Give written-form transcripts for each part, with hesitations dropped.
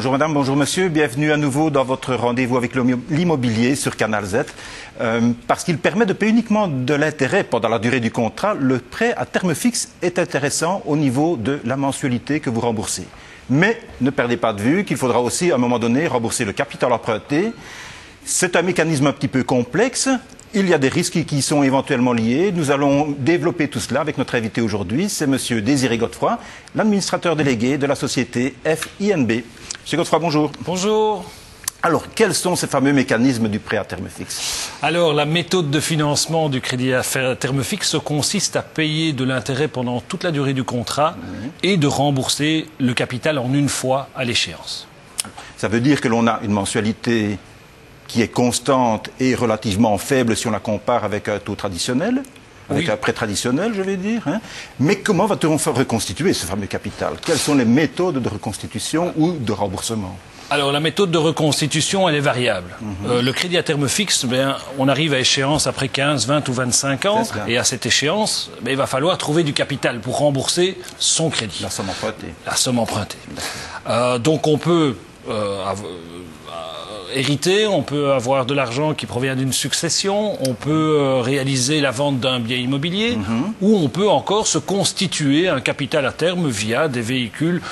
Bonjour madame, bonjour monsieur, bienvenue à nouveau dans votre rendez-vous avec l'immobilier sur Canal Z. Parce qu'il permet de payer uniquement de l'intérêt pendant la durée du contrat, le prêt à terme fixe est intéressant au niveau de la mensualité que vous remboursez. Mais ne perdez pas de vue qu'il faudra aussi à un moment donné rembourser le capital emprunté. C'est un mécanisme un petit peu complexe. Il y a des risques qui y sont éventuellement liés. Nous allons développer tout cela avec notre invité aujourd'hui. C'est monsieur Désiré Godefroy, l'administrateur délégué de la société FINB. Monsieur Godefroy, bonjour. Bonjour. Alors, quels sont ces fameux mécanismes du prêt à terme fixe? Alors, la méthode de financement du crédit à terme fixe consiste à payer de l'intérêt pendant toute la durée du contrat et de rembourser le capital en une fois à l'échéance. Ça veut dire que l'on a une mensualité qui est constante et relativement faible si on la compare avec un taux traditionnel, avec un prêt traditionnel, je vais dire. Mais comment va-t-on reconstituer ce fameux capital? Quelles sont les méthodes de reconstitution ou de remboursement? Alors, la méthode de reconstitution, elle est variable. Le crédit à terme fixe, on arrive à échéance après 15, 20 ou 25 ans. Et à cette échéance, il va falloir trouver du capital pour rembourser son crédit. La somme empruntée. La somme empruntée. Donc, on peut hériter, on peut avoir de l'argent qui provient d'une succession, on peut réaliser la vente d'un bien immobilier, ou on peut encore se constituer un capital à terme via des véhicules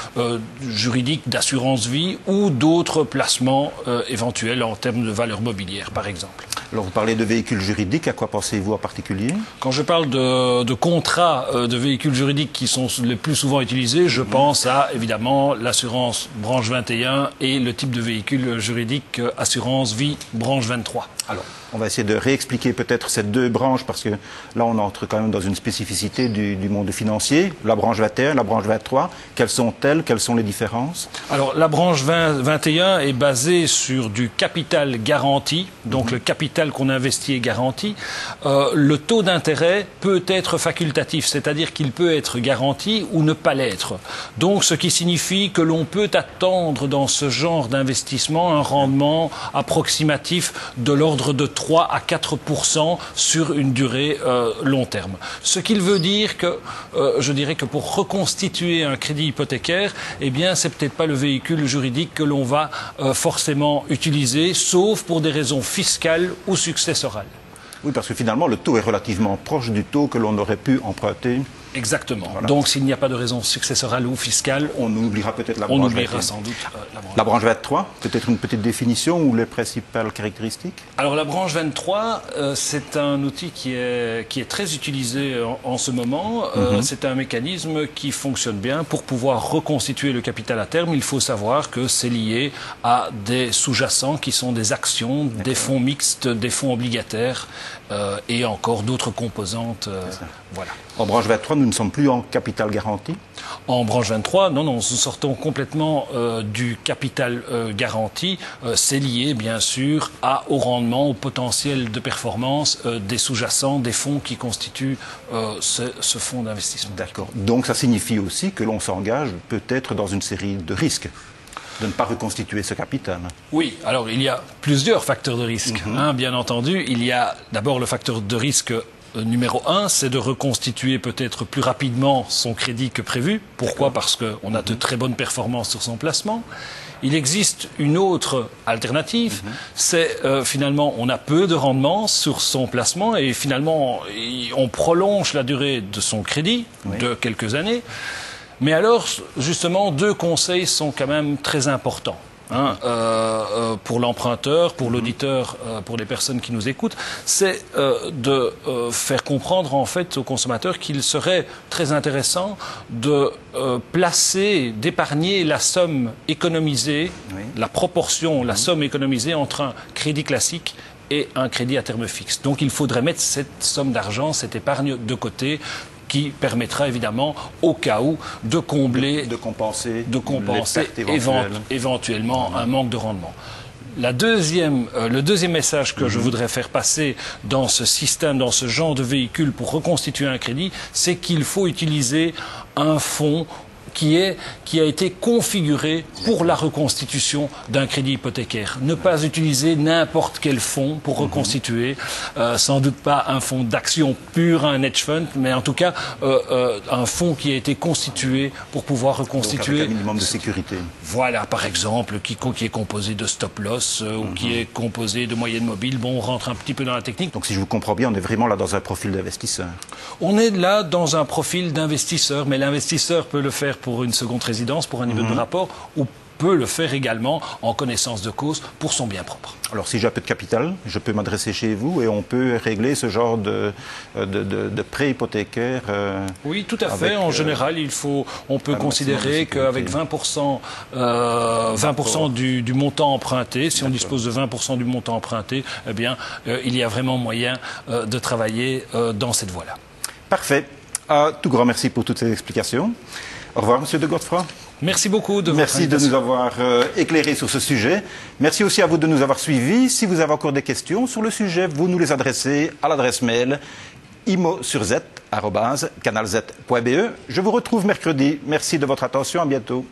juridiques d'assurance vie ou d'autres placements éventuels en termes de valeur mobilière, par exemple. Alors, vous parlez de véhicules juridiques, à quoi pensez-vous en particulier? Quand je parle de contrats de véhicules juridiques qui sont les plus souvent utilisés, je pense à, évidemment, l'assurance branche 21 et le type de véhicule juridique assurance vie branche 23. Alors, on va essayer de réexpliquer peut-être ces deux branches parce que là, on entre quand même dans une spécificité du monde financier. La branche 21, la branche 23, quelles sont-elles? Quelles sont les différences? Alors, la branche 21 est basée sur du capital garanti, donc le capital qu'on investit est garanti. Le taux d'intérêt peut être facultatif, c'est-à-dire qu'il peut être garanti ou ne pas l'être. Donc, ce qui signifie que l'on peut attendre dans ce genre d'investissement un rendement approximatif de l'ordre de 3 à 4% sur une durée long terme. Ce qui veut dire que, je dirais que pour reconstituer un crédit hypothécaire, eh bien, c'est peut-être pas le véhicule juridique que l'on va forcément utiliser, sauf pour des raisons fiscales ou successorales. Oui, parce que finalement, le taux est relativement proche du taux que l'on aurait pu emprunter. Exactement. Voilà. Donc, s'il n'y a pas de raison successorale ou fiscale, on oubliera peut-être la branche 21. On oubliera sans doute la branche 23, peut-être une petite définition ou les principales caractéristiques? Alors, la branche 23, c'est un outil qui est très utilisé en ce moment. C'est un mécanisme qui fonctionne bien. Pour pouvoir reconstituer le capital à terme, il faut savoir que c'est lié à des sous-jacents qui sont des actions, des fonds mixtes, des fonds obligataires et encore d'autres composantes. Voilà. En branche 23, nous ne sommes plus en capital garanti? En branche 23, non, nous sortons complètement du capital garanti. C'est lié, bien sûr, au rendement, au potentiel de performance des sous-jacents, des fonds qui constituent ce fonds d'investissement. D'accord. Donc ça signifie aussi que l'on s'engage peut-être dans une série de risques de ne pas reconstituer ce capital. Oui, alors il y a plusieurs facteurs de risque. Bien entendu, il y a d'abord le facteur de risque numéro 1, c'est de reconstituer peut-être plus rapidement son crédit que prévu. Pourquoi? Parce qu'on a de très bonnes performances sur son placement. Il existe une autre alternative, c'est finalement on a peu de rendement sur son placement et finalement on prolonge la durée de son crédit de quelques années. Mais alors, justement, deux conseils sont quand même très importants. Pour l'emprunteur, pour l'auditeur, pour les personnes qui nous écoutent, c'est de faire comprendre en fait aux consommateurs qu'il serait très intéressant de placer, d'épargner la somme économisée, la proportion, la somme économisée entre un crédit classique et un crédit à terme fixe. Donc il faudrait mettre cette somme d'argent, cette épargne de côté, qui permettra évidemment, au cas où, de combler, de compenser éventuellement un manque de rendement. Le deuxième message que je voudrais faire passer dans ce système, dans ce genre de véhicule pour reconstituer un crédit, c'est qu'il faut utiliser un fonds qui a été configuré pour la reconstitution d'un crédit hypothécaire. Ne pas utiliser n'importe quel fonds pour reconstituer, sans doute pas un fonds d'action pur, un hedge fund, mais en tout cas un fonds qui a été constitué pour pouvoir reconstituer. Donc avec un minimum de sécurité. Voilà, par exemple, qui est composé de stop loss ou qui est composé de moyenne mobile. Bon, on rentre un petit peu dans la technique. Donc si je vous comprends bien, on est vraiment là dans un profil d'investisseur. On est là dans un profil d'investisseur, mais l'investisseur peut le faire pour une seconde résidence, pour un niveau de rapport, ou peut le faire également en connaissance de cause pour son bien propre. Alors si j'ai un peu de capital, je peux m'adresser chez vous et on peut régler ce genre de prêt hypothécaire. Oui, tout à fait. En général, on peut considérer qu'avec 20%, 20% du montant emprunté, si on dispose de 20% du montant emprunté, eh bien, il y a vraiment moyen de travailler dans cette voie-là. Parfait. Tout grand merci pour toutes ces explications. Au revoir, Monsieur de Godefroy. Merci beaucoup de votre Merci de nous avoir éclairés sur ce sujet. Merci aussi à vous de nous avoir suivis. Si vous avez encore des questions sur le sujet, vous nous les adressez à l'adresse mail imo-sur-z@canalz.be. Je vous retrouve mercredi. Merci de votre attention. À bientôt.